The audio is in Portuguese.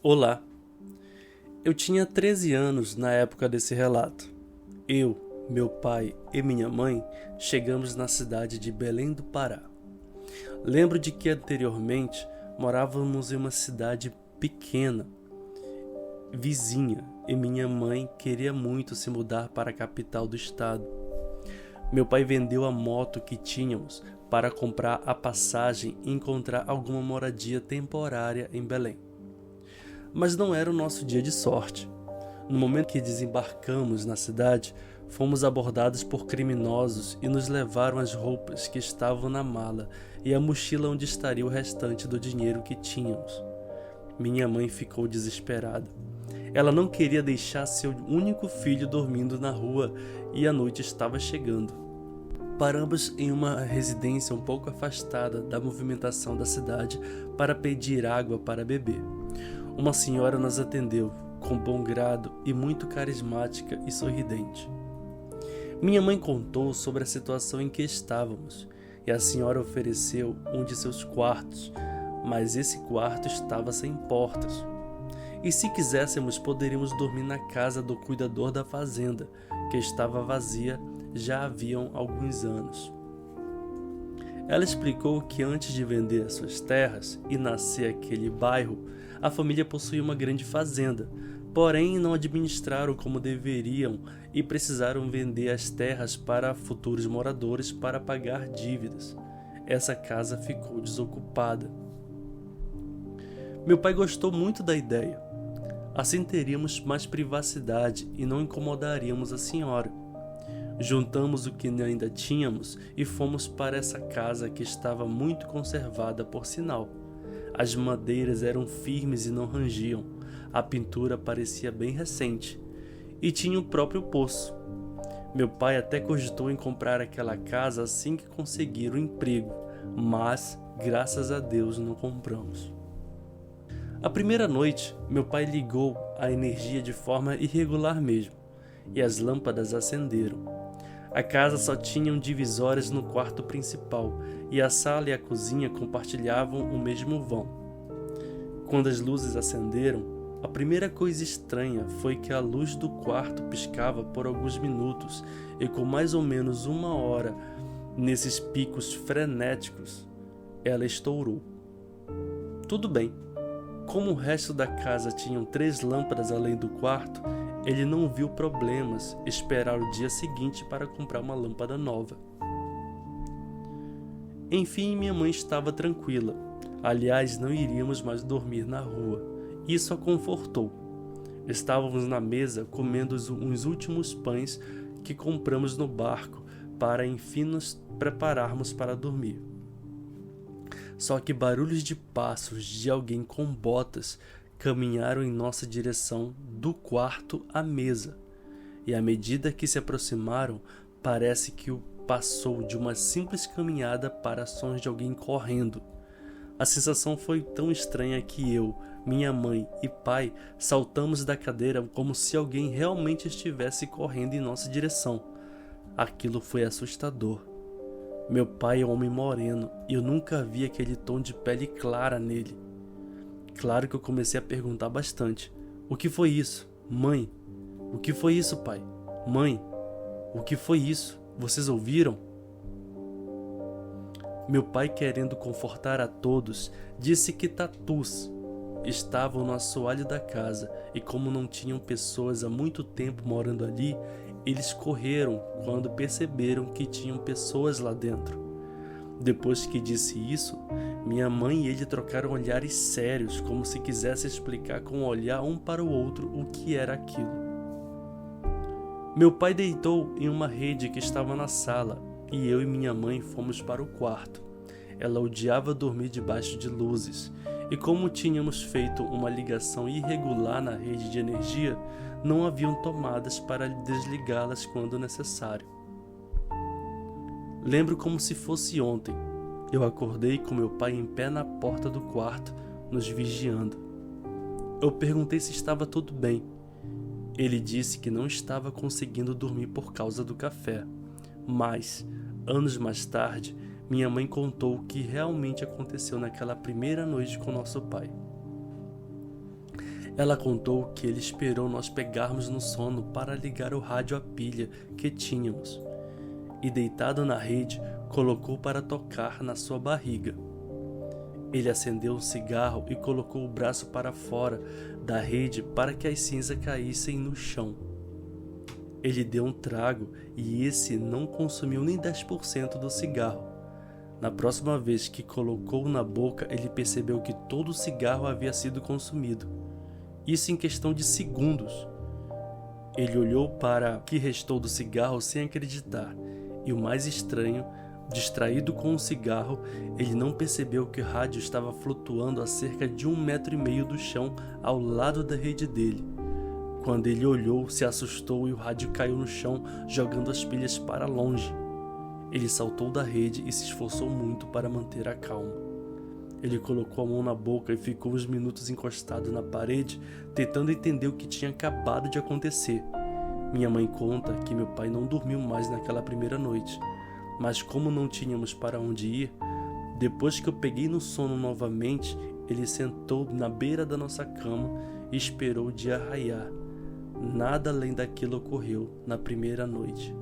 Olá, eu tinha 13 anos na época desse relato. Eu, meu pai e minha mãe chegamos na cidade de Belém do Pará. Lembro de que anteriormente morávamos em uma cidade pequena, vizinha, e minha mãe queria muito se mudar para a capital do estado. Meu pai vendeu a moto que tínhamos para comprar a passagem e encontrar alguma moradia temporária em Belém. Mas não era o nosso dia de sorte. No momento que desembarcamos na cidade, fomos abordados por criminosos e nos levaram as roupas que estavam na mala e a mochila onde estaria o restante do dinheiro que tínhamos. Minha mãe ficou desesperada. Ela não queria deixar seu único filho dormindo na rua e a noite estava chegando. Paramos em uma residência um pouco afastada da movimentação da cidade para pedir água para beber. Uma senhora nos atendeu, com bom grado e muito carismática e sorridente. Minha mãe contou sobre a situação em que estávamos, e a senhora ofereceu um de seus quartos, mas esse quarto estava sem portas. E se quiséssemos, poderíamos dormir na casa do cuidador da fazenda, que estava vazia já haviam alguns anos. Ela explicou que antes de vender suas terras e nascer aquele bairro, a família possuía uma grande fazenda, porém não administraram como deveriam e precisaram vender as terras para futuros moradores para pagar dívidas. Essa casa ficou desocupada. Meu pai gostou muito da ideia. Assim teríamos mais privacidade e não incomodaríamos a senhora. Juntamos o que ainda tínhamos e fomos para essa casa que estava muito conservada, por sinal. As madeiras eram firmes e não rangiam. A pintura parecia bem recente. E tinha o próprio poço. Meu pai até cogitou em comprar aquela casa assim que conseguir o emprego, mas, graças a Deus, não compramos. A primeira noite, meu pai ligou a energia de forma irregular mesmo, e as lâmpadas acenderam. A casa só tinha divisórias no quarto principal, e a sala e a cozinha compartilhavam o mesmo vão. Quando as luzes acenderam, a primeira coisa estranha foi que a luz do quarto piscava por alguns minutos e com mais ou menos 1 hora, nesses picos frenéticos, ela estourou. Tudo bem. Como o resto da casa tinham 3 lâmpadas além do quarto, ele não viu problemas esperar o dia seguinte para comprar uma lâmpada nova. Enfim, minha mãe estava tranquila. Aliás, não iríamos mais dormir na rua. Isso a confortou. Estávamos na mesa comendo uns últimos pães que compramos no barco para enfim nos prepararmos para dormir. Só que barulhos de passos de alguém com botas caminharam em nossa direção do quarto à mesa, e à medida que se aproximaram, parece que o passou de uma simples caminhada para sons de alguém correndo. A sensação foi tão estranha que eu, minha mãe e pai saltamos da cadeira como se alguém realmente estivesse correndo em nossa direção. Aquilo foi assustador. Meu pai é um homem moreno e eu nunca vi aquele tom de pele clara nele. Claro que eu comecei a perguntar bastante. O que foi isso? Mãe? O que foi isso, pai? Mãe? O que foi isso? Vocês ouviram? Meu pai, querendo confortar a todos, disse que tatus estavam no assoalho da casa e como não tinham pessoas há muito tempo morando ali, eles correram quando perceberam que tinham pessoas lá dentro. Depois que disse isso, minha mãe e ele trocaram olhares sérios, como se quisessem explicar com um olhar um para o outro o que era aquilo. Meu pai deitou em uma rede que estava na sala e eu e minha mãe fomos para o quarto. Ela odiava dormir debaixo de luzes e como tínhamos feito uma ligação irregular na rede de energia, não haviam tomadas para desligá-las quando necessário. Lembro como se fosse ontem. Eu acordei com meu pai em pé na porta do quarto, nos vigiando. Eu perguntei se estava tudo bem. Ele disse que não estava conseguindo dormir por causa do café. Mas, anos mais tarde, minha mãe contou o que realmente aconteceu naquela primeira noite com nosso pai. Ela contou que ele esperou nós pegarmos no sono para ligar o rádio à pilha que tínhamos e, deitado na rede, colocou para tocar na sua barriga. Ele acendeu um cigarro e colocou o braço para fora da rede para que as cinzas caíssem no chão. Ele deu um trago e esse não consumiu nem 10% do cigarro. Na próxima vez que colocou na boca, ele percebeu que todo o cigarro havia sido consumido. Isso em questão de segundos. Ele olhou para o que restou do cigarro sem acreditar. E o mais estranho, distraído com o cigarro, ele não percebeu que o rádio estava flutuando a cerca de 1,5 metro do chão ao lado da rede dele. Quando ele olhou, se assustou e o rádio caiu no chão, jogando as pilhas para longe. Ele saltou da rede e se esforçou muito para manter a calma. Ele colocou a mão na boca e ficou uns minutos encostado na parede, tentando entender o que tinha acabado de acontecer. Minha mãe conta que meu pai não dormiu mais naquela primeira noite, mas como não tínhamos para onde ir, depois que eu peguei no sono novamente, ele sentou na beira da nossa cama e esperou o dia raiar. Nada além daquilo ocorreu na primeira noite.